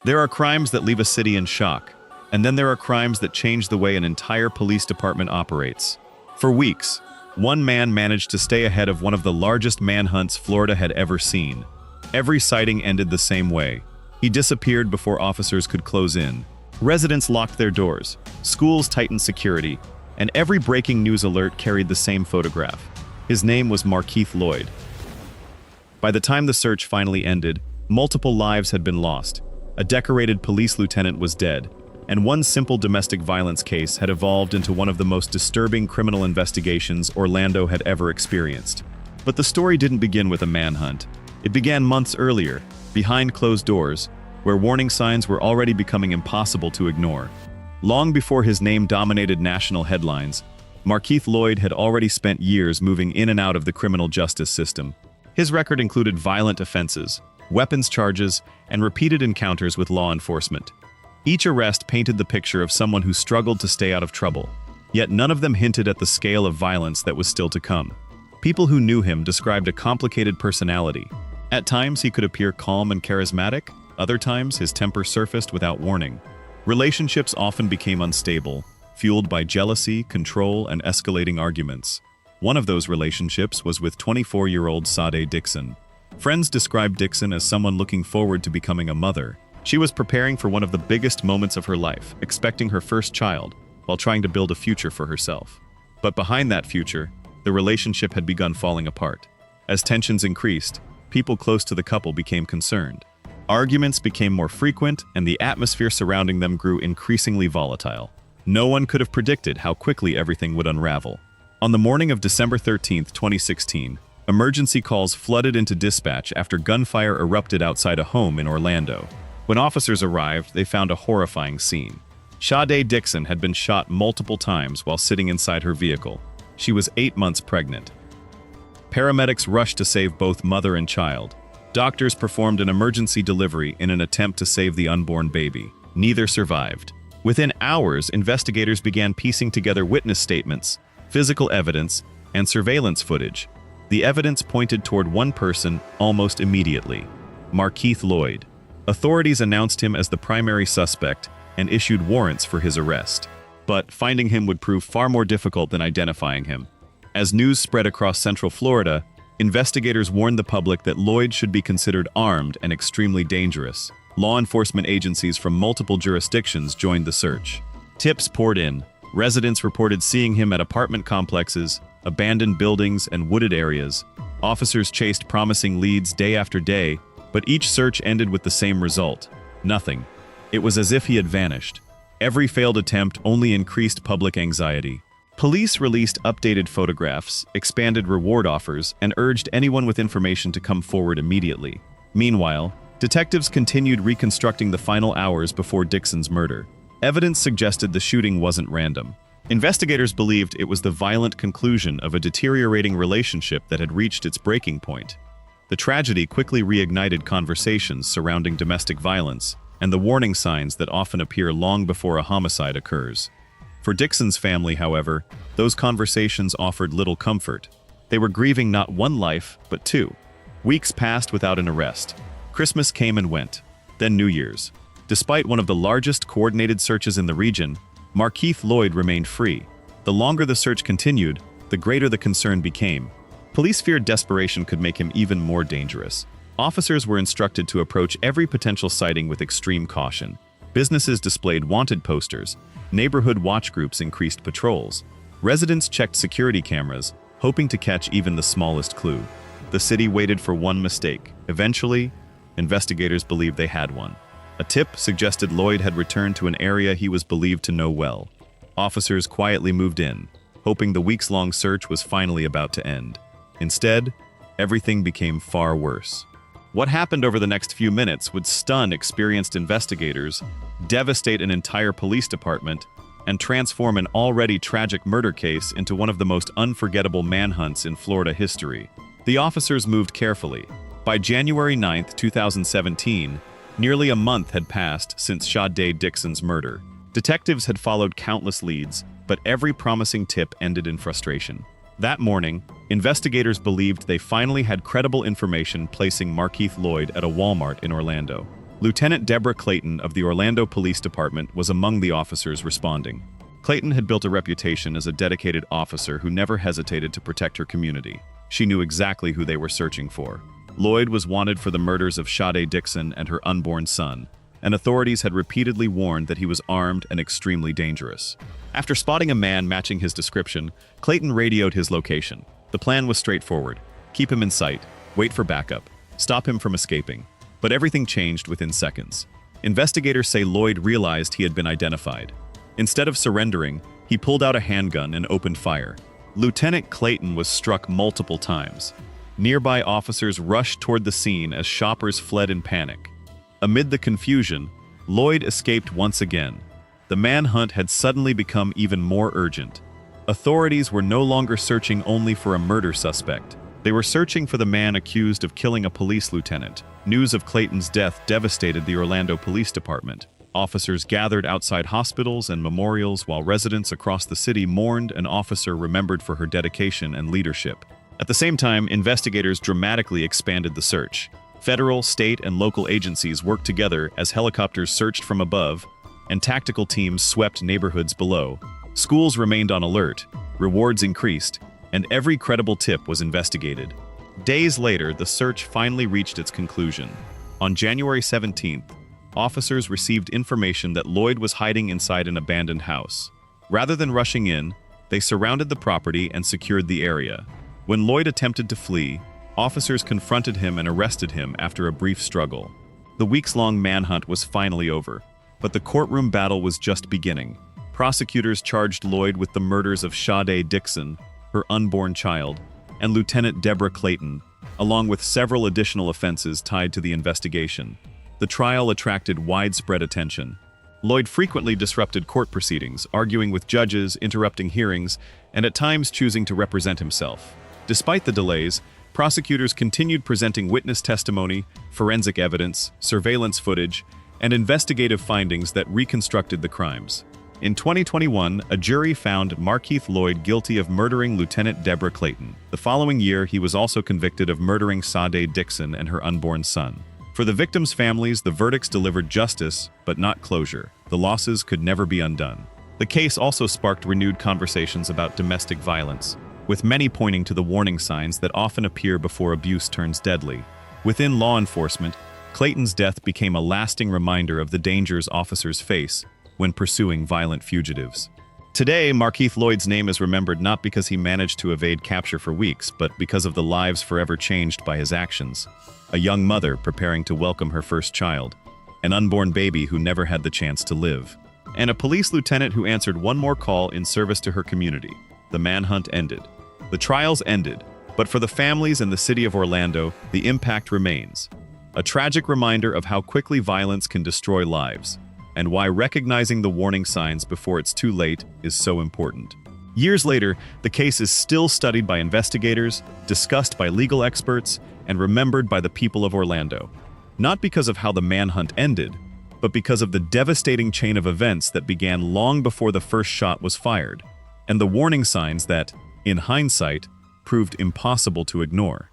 There are crimes that leave a city in shock, and then there are crimes that change the way an entire police department operates. For weeks, one man managed to stay ahead of one of the largest manhunts Florida had ever seen. Every sighting ended the same way. He disappeared before officers could close in. Residents locked their doors, schools tightened security, and every breaking news alert carried the same photograph. His name was Markeith Loyd. By the time the search finally ended, multiple lives had been lost. A decorated police lieutenant was dead, and one simple domestic violence case had evolved into one of the most disturbing criminal investigations Orlando had ever experienced. But the story didn't begin with a manhunt. It began months earlier, behind closed doors, where warning signs were already becoming impossible to ignore. Long before his name dominated national headlines, Markeith Loyd had already spent years moving in and out of the criminal justice system. His record included violent offenses, weapons charges, and repeated encounters with law enforcement. Each arrest painted the picture of someone who struggled to stay out of trouble, yet none of them hinted at the scale of violence that was still to come. People who knew him described a complicated personality. At times he could appear calm and charismatic, other times his temper surfaced without warning. Relationships often became unstable, fueled by jealousy, control, and escalating arguments. One of those relationships was with 24-year-old Sade Dixon. Friends described Dixon as someone looking forward to becoming a mother. She was preparing for one of the biggest moments of her life, expecting her first child, while trying to build a future for herself. But behind that future, the relationship had begun falling apart. As tensions increased, people close to the couple became concerned. Arguments became more frequent, and the atmosphere surrounding them grew increasingly volatile. No one could have predicted how quickly everything would unravel. On the morning of December 13, 2016, emergency calls flooded into dispatch after gunfire erupted outside a home in Orlando. When officers arrived, they found a horrifying scene. Sade Dixon had been shot multiple times while sitting inside her vehicle. She was 8 months pregnant. Paramedics rushed to save both mother and child. Doctors performed an emergency delivery in an attempt to save the unborn baby. Neither survived. Within hours, investigators began piecing together witness statements, physical evidence, and surveillance footage. The evidence pointed toward one person almost immediately: Markeith Loyd. Authorities announced him as the primary suspect and issued warrants for his arrest. But finding him would prove far more difficult than identifying him. As news spread across Central Florida, investigators warned the public that Loyd should be considered armed and extremely dangerous. Law enforcement agencies from multiple jurisdictions joined the search. Tips poured in. Residents reported seeing him at apartment complexes, abandoned buildings, and wooded areas. Officers chased promising leads day after day, but each search ended with the same result: nothing. It was as if he had vanished. Every failed attempt only increased public anxiety. Police released updated photographs, expanded reward offers, and urged anyone with information to come forward immediately. Meanwhile, detectives continued reconstructing the final hours before Dixon's murder. Evidence suggested the shooting wasn't random. Investigators believed it was the violent conclusion of a deteriorating relationship that had reached its breaking point. The tragedy quickly reignited conversations surrounding domestic violence and the warning signs that often appear long before a homicide occurs. For Dixon's family, however, those conversations offered little comfort. They were grieving not one life, but two. Weeks passed without an arrest. Christmas came and went, then New Year's. Despite one of the largest coordinated searches in the region, Markeith Loyd remained free. The longer the search continued, the greater the concern became. Police feared desperation could make him even more dangerous. Officers were instructed to approach every potential sighting with extreme caution. Businesses displayed wanted posters. Neighborhood watch groups increased patrols. Residents checked security cameras, hoping to catch even the smallest clue. The city waited for one mistake. Eventually, investigators believed they had one. A tip suggested Loyd had returned to an area he was believed to know well. Officers quietly moved in, hoping the weeks-long search was finally about to end. Instead, everything became far worse. What happened over the next few minutes would stun experienced investigators, devastate an entire police department, and transform an already tragic murder case into one of the most unforgettable manhunts in Florida history. The officers moved carefully. By January 9, 2017, nearly a month had passed since Sade Dixon's murder. Detectives had followed countless leads, but every promising tip ended in frustration. That morning, investigators believed they finally had credible information placing Markeith Loyd at a Walmart in Orlando. Lieutenant Debra Clayton of the Orlando Police Department was among the officers responding. Clayton had built a reputation as a dedicated officer who never hesitated to protect her community. She knew exactly who they were searching for. Loyd was wanted for the murders of Sade Dixon and her unborn son, and authorities had repeatedly warned that he was armed and extremely dangerous. After spotting a man matching his description, Clayton radioed his location. The plan was straightforward: keep him in sight, wait for backup, stop him from escaping. But everything changed within seconds. Investigators say Loyd realized he had been identified. Instead of surrendering, he pulled out a handgun and opened fire. Lieutenant Clayton was struck multiple times. Nearby officers rushed toward the scene as shoppers fled in panic. Amid the confusion, Loyd escaped once again. The manhunt had suddenly become even more urgent. Authorities were no longer searching only for a murder suspect. They were searching for the man accused of killing a police lieutenant. News of Clayton's death devastated the Orlando Police Department. Officers gathered outside hospitals and memorials while residents across the city mourned an officer remembered for her dedication and leadership. At the same time, investigators dramatically expanded the search. Federal, state, and local agencies worked together as helicopters searched from above and tactical teams swept neighborhoods below. Schools remained on alert, rewards increased, and every credible tip was investigated. Days later, the search finally reached its conclusion. On January 17th, officers received information that Loyd was hiding inside an abandoned house. Rather than rushing in, they surrounded the property and secured the area. When Loyd attempted to flee, officers confronted him and arrested him after a brief struggle. The weeks-long manhunt was finally over, but the courtroom battle was just beginning. Prosecutors charged Loyd with the murders of Sade Dixon, her unborn child, and Lieutenant Debra Clayton, along with several additional offenses tied to the investigation. The trial attracted widespread attention. Loyd frequently disrupted court proceedings, arguing with judges, interrupting hearings, and at times choosing to represent himself. Despite the delays, prosecutors continued presenting witness testimony, forensic evidence, surveillance footage, and investigative findings that reconstructed the crimes. In 2021, a jury found Markeith Loyd guilty of murdering Lieutenant Debra Clayton. The following year, he was also convicted of murdering Sade Dixon and her unborn son. For the victims' families, the verdicts delivered justice, but not closure. The losses could never be undone. The case also sparked renewed conversations about domestic violence, with many pointing to the warning signs that often appear before abuse turns deadly. Within law enforcement, Clayton's death became a lasting reminder of the dangers officers face when pursuing violent fugitives. Today, Markeith Loyd's name is remembered not because he managed to evade capture for weeks, but because of the lives forever changed by his actions. A young mother preparing to welcome her first child, an unborn baby who never had the chance to live, and a police lieutenant who answered one more call in service to her community. The manhunt ended. The trials ended, but for the families and the city of Orlando, the impact remains. A tragic reminder of how quickly violence can destroy lives, and why recognizing the warning signs before it's too late is so important. Years later, the case is still studied by investigators, discussed by legal experts, and remembered by the people of Orlando. Not because of how the manhunt ended, but because of the devastating chain of events that began long before the first shot was fired, and the warning signs that, in hindsight, proved impossible to ignore.